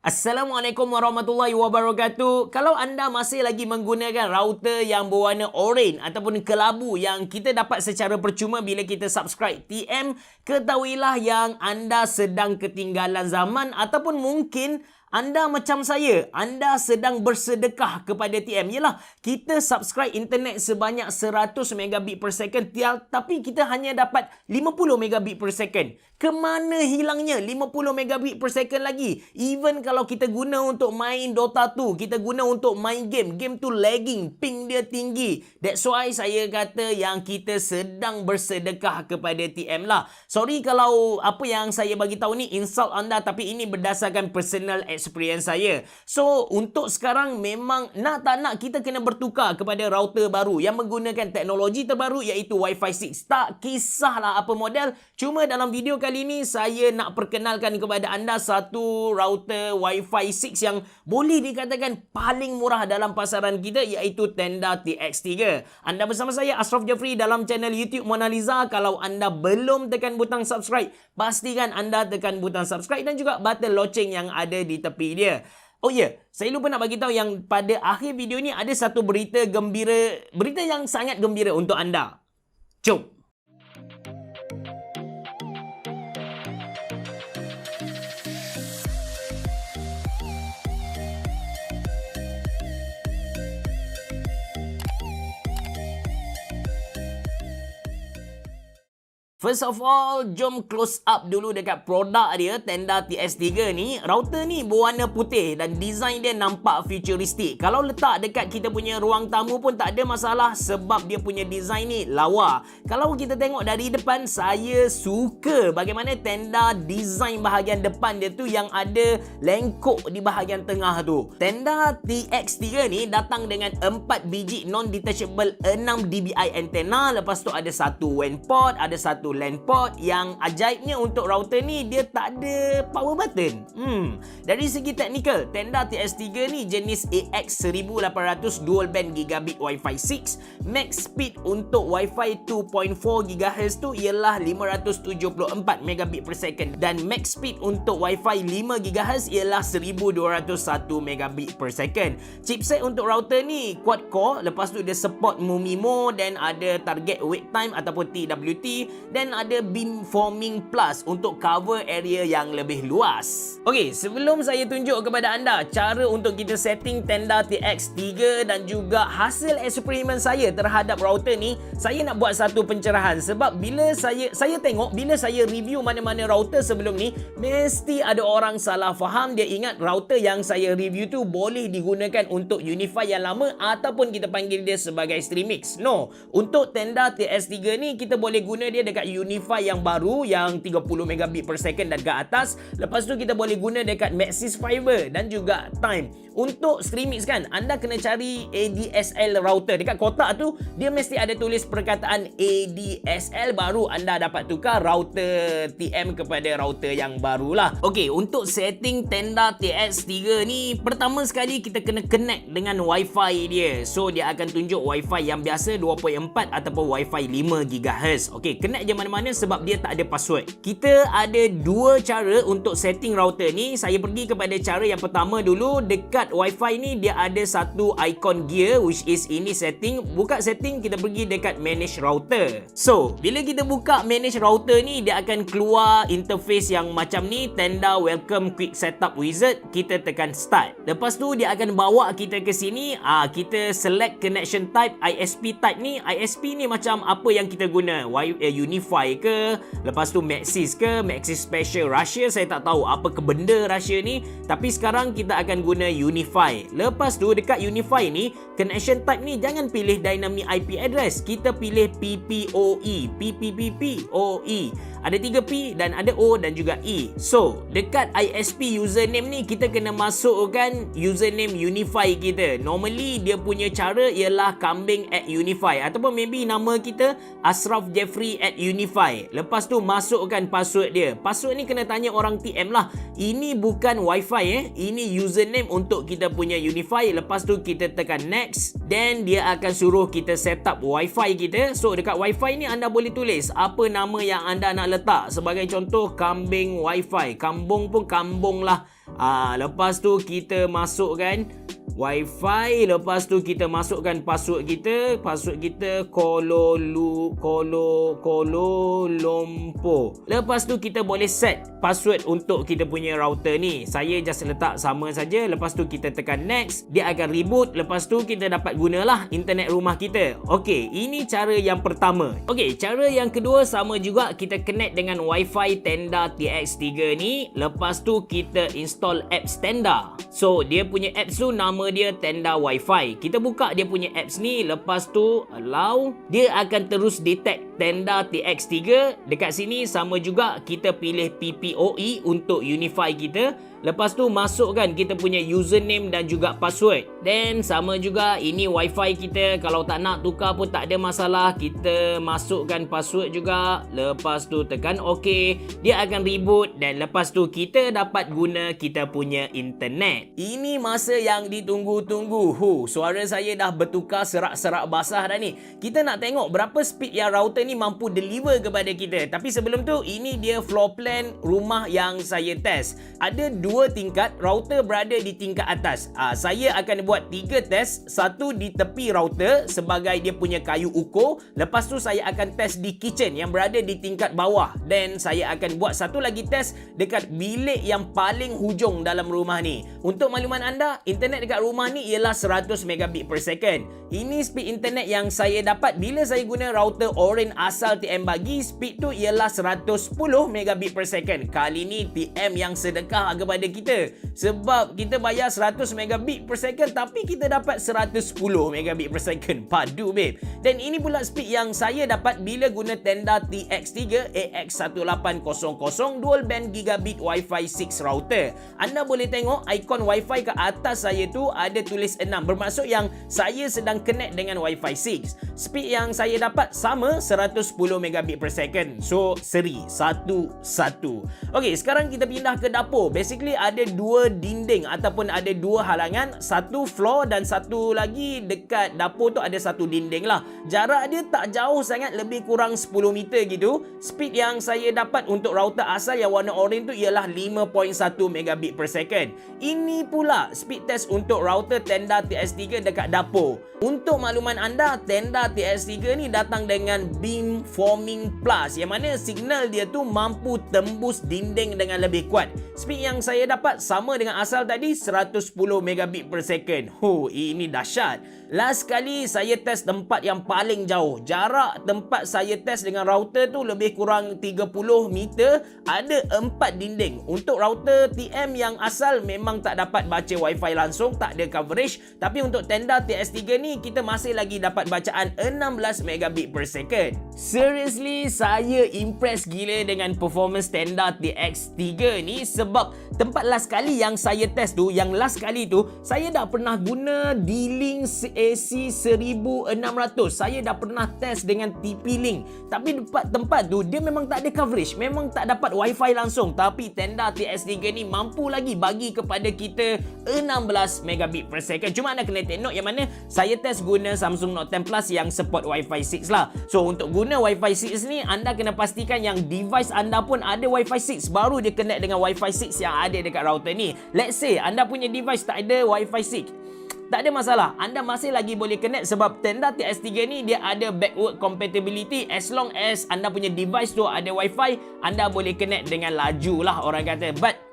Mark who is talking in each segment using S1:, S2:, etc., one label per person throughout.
S1: Assalamualaikum warahmatullahi wabarakatuh. Kalau anda masih lagi menggunakan router yang berwarna oranye ataupun kelabu yang kita dapat secara percuma bila kita subscribe TM, ketahuilah yang anda sedang ketinggalan zaman ataupun mungkin anda macam saya, anda sedang bersedekah kepada TM. Yelah, kita subscribe internet sebanyak 100 megabit per second, tapi kita hanya dapat 50 megabit per second. Kemana hilangnya 50 megabit per second lagi? Even kalau kita guna untuk main Dota 2, kita guna untuk main game tu lagging, ping dia tinggi. That's why saya kata yang kita sedang bersedekah kepada TM lah. Sorry kalau apa yang saya bagi tahu ni insult anda, tapi ini berdasarkan personal experience saya. So, untuk sekarang memang nak tak nak kita kena bertukar kepada router baru yang menggunakan teknologi terbaru iaitu Wi-Fi 6. Tak kisahlah apa model, cuma dalam video kali ini saya nak perkenalkan kepada anda satu router Wi-Fi 6 yang boleh dikatakan paling murah dalam pasaran kita iaitu Tenda TX3. Anda bersama saya Ashraf Jeffrey dalam channel YouTube Mona Lisa. Kalau anda belum tekan butang subscribe, pastikan anda tekan butang subscribe dan juga button loceng yang ada di tepi dia. Oh ya, saya lupa nak bagi tahu yang pada akhir video ni ada satu berita gembira, berita yang sangat gembira untuk anda. Jom. First of all, jom close up dulu dekat produk dia, Tenda TX3 ni. Router ni berwarna putih dan design dia nampak futuristik. Kalau letak dekat kita punya ruang tamu pun tak ada masalah sebab dia punya design ni lawa. Kalau kita tengok dari depan, saya suka bagaimana Tenda design bahagian depan dia tu yang ada lengkok di bahagian tengah tu. Tenda TX3 ni datang dengan 4 biji non-detachable 6 dBi antenna. Lepas tu ada satu WAN port, ada satu LAN port. Yang ajaibnya untuk router ni dia tak ada power button. Dari segi teknikal, Tenda TX3 ni jenis AX1800 dual band gigabit Wi-Fi 6. Max speed untuk Wi-Fi 2.4 GHz tu ialah 574 megabit per second dan max speed untuk Wi-Fi 5 GHz ialah 1201 megabit per second. Chipset untuk router ni quad core, lepas tu dia support MoMeMo dan ada target wait time ataupun TWT dan ada beamforming plus untuk cover area yang lebih luas. Okey, sebelum saya tunjuk kepada anda cara untuk kita setting Tenda TX3 dan juga hasil eksperimen saya terhadap router ni, saya nak buat satu pencerahan sebab bila saya tengok bila saya review mana-mana router sebelum ni, mesti ada orang salah faham. Dia ingat router yang saya review tu boleh digunakan untuk Unify yang lama ataupun kita panggil dia sebagai Streamix. No, untuk Tenda TX3 ni kita boleh guna dia dekat Unify yang baru yang 30 megabit per second dan ke atas. Lepas tu kita boleh guna dekat Maxis Fiber dan juga Time. Untuk Streamix kan, anda kena cari ADSL router. Dekat kotak tu dia mesti ada tulis perkataan ADSL, baru anda dapat tukar router TM kepada router yang barulah. Okey, untuk setting Tenda TX3 ni, pertama sekali kita kena connect dengan Wi-Fi dia. So dia akan tunjuk Wi-Fi yang biasa 2.4 ataupun Wi-Fi 5 GHz. Okey, connect je mana-mana sebab dia tak ada password. Kita ada dua cara untuk setting router ni. Saya pergi kepada cara yang pertama dulu. Dekat Wi-Fi ni dia ada satu icon gear which is ini setting. Buka setting, kita pergi dekat manage router. So, bila kita buka manage router ni, dia akan keluar interface yang macam ni, Tenda welcome quick setup wizard. Kita tekan start. Lepas tu dia akan bawa kita ke sini. Kita select connection type, ISP type ni. ISP ni macam apa yang kita guna, Unify ke, lepas tu Maxis ke, Maxis Special Russia. Saya tak tahu apa ke benda Russia ni, tapi sekarang kita akan guna Unify. Lepas tu dekat Unify ni, connection type ni jangan pilih dynamic IP address, kita pilih PPOE. Ada 3 P dan ada O dan juga E. So dekat ISP username ni kita kena masukkan username Unify kita. Normally dia punya cara ialah kambing@unify ataupun maybe nama kita Ashraf Jeffrey @unify. Lepas tu masukkan password dia. Password ni kena tanya orang TM lah. Ini bukan Wi-Fi ini username untuk kita punya Unify. Lepas tu kita tekan next, then dia akan suruh kita set up Wi-Fi kita. So dekat Wi-Fi ni anda boleh tulis apa nama yang anda nak letak. Sebagai contoh, kambing Wi-Fi. Kambung pun kambung lah. Lepas tu kita masukkan Wi-Fi, lepas tu kita masukkan password kita Kuala Lumpur. Lepas tu kita boleh set password untuk kita punya router ni. Saya just letak sama saja. Lepas tu kita tekan next, dia akan reboot. Lepas tu kita dapat gunalah internet rumah kita. Okey, ini cara yang pertama. Okey, cara yang kedua sama juga, kita connect dengan Wi-Fi Tenda TX3 ni. Lepas tu kita install apps Tenda. So dia punya apps tu nama dia Tenda Wi-Fi. Kita buka dia punya apps ni, lepas tu allow, dia akan terus detect Tenda TX3. Dekat sini sama juga, kita pilih PPOE untuk Unify kita. Lepas tu masukkan kita punya username dan juga password. Then sama juga, ini Wi-Fi kita. Kalau tak nak tukar pun tak ada masalah. Kita masukkan password juga. Lepas tu tekan OK. Dia akan reboot dan lepas tu kita dapat guna kita punya internet. Ini masa yang ditunggu-tunggu. Suara saya dah bertukar serak-serak basah dah ni. Kita nak tengok berapa speed yang router ni mampu deliver kepada kita. Tapi sebelum tu, ini dia floor plan rumah yang saya test. Ada 2 tingkat, router berada di tingkat atas. Saya akan buat 3 test, satu di tepi router sebagai dia punya kayu ukur. Lepas tu saya akan test di kitchen yang berada di tingkat bawah. Dan saya akan buat satu lagi test dekat bilik yang paling hujung dalam rumah ni. Untuk makluman anda, internet dekat rumah ni ialah 100 megabit per second. Ini speed internet yang saya dapat bila saya guna router Orange asal TM bagi. Speed tu ialah 110 megabit per second. Kali ni TM yang sedekah kepada kita, sebab kita bayar 100 megabit per second tapi kita dapat 110 megabit per second. Padu babe. Dan ini pula speed yang saya dapat bila guna Tenda TX3 AX1800 dual band gigabit Wi-Fi 6 router. Anda boleh tengok ikon Wi-Fi ke atas saya tu ada tulis 6, bermaksud yang saya sedang connect dengan Wi-Fi 6. Speed yang saya dapat sama 110 megabit per second. So seri 1-1. Okey, sekarang kita pindah ke dapur. Basically ada 2 dinding ataupun ada 2 halangan, satu floor dan satu lagi dekat dapur tu ada satu dinding lah. Jarak dia tak jauh sangat, lebih kurang 10 meter gitu. Speed yang saya dapat untuk router asal yang warna orange tu ialah 5.1 megabit per second. Ini pula speed test untuk router Tenda TX3 dekat dapur. Untuk makluman anda, Tenda TX3 ni datang dengan beam forming plus, yang mana signal dia tu mampu tembus dinding dengan lebih kuat. Speed yang saya dapat sama dengan asal tadi, 110 megabit per second. Ini dahsyat. Last kali saya test tempat yang paling jauh. Jarak tempat saya test dengan router tu lebih kurang 30 meter. Ada 4 dinding. Untuk router TM yang asal memang tak dapat baca Wi-Fi langsung, tak ada coverage. Tapi untuk Tenda TX3 ni kita masih lagi dapat bacaan 16 megabit per second. Seriously, saya impress gila dengan performance Tenda TX3 ni, sebab tempat last kali yang saya test tu, yang last kali tu saya dah pernah guna D-Link AC 1600. Saya dah pernah test dengan TP-Link. Tapi tempat tu dia memang tak ada coverage, memang tak dapat Wi-Fi langsung. Tapi Tenda TX3 ni mampu lagi bagi kepada kita 16 megabit per second. Cuma anda kena take note yang mana saya test guna Samsung Note 10 Plus yang support Wi-Fi 6 lah. So untuk guna Wi-Fi 6 ni, anda kena pastikan yang device anda pun ada Wi-Fi 6, baru dia connect dengan Wi-Fi 6 yang ada dekat router ni. Let's say anda punya device tak ada Wi-Fi 6, tak ada masalah, anda masih lagi boleh connect, sebab Tenda TX3 ni dia ada backward compatibility. As long as anda punya device tu ada Wi-Fi, anda boleh connect dengan laju lah orang kata. But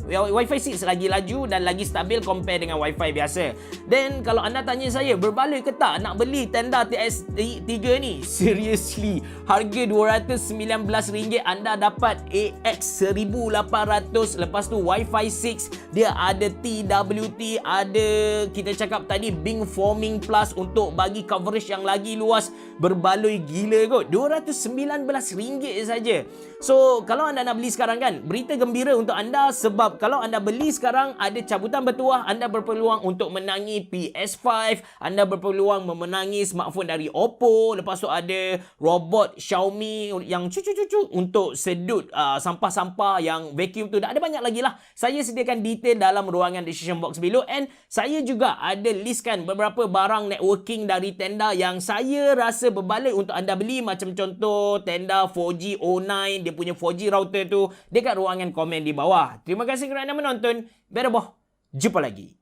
S1: Wi-Fi 6 lagi laju dan lagi stabil compare dengan Wi-Fi biasa. Dan kalau anda tanya saya, berbaloi ke tak nak beli Tenda TX3 ni? Seriously, harga RM219 anda dapat AX1800. Lepas tu Wi-Fi 6, dia ada TWT, ada kita cakap tadi beam forming plus untuk bagi coverage yang lagi luas. Berbaloi gila kot, RM219 saja. So kalau anda nak beli sekarang kan, berita gembira untuk anda, sebab kalau anda beli sekarang ada cabutan bertuah. Anda berpeluang untuk menangi PS5, anda berpeluang memenangi smartphone dari Oppo. Lepas tu ada robot Xiaomi yang cucu-cucu untuk sedut sampah-sampah yang vacuum tu. Dah ada banyak lagi lah. Saya sediakan detail dalam ruangan description box below. And saya juga ada listkan beberapa barang networking dari Tenda yang saya rasa berbaloi untuk anda beli. Macam contoh Tenda 4G09, dia punya 4G router tu dekat ruangan komen di bawah. Terima kasih kerana menonton. Bereboh. Jumpa lagi.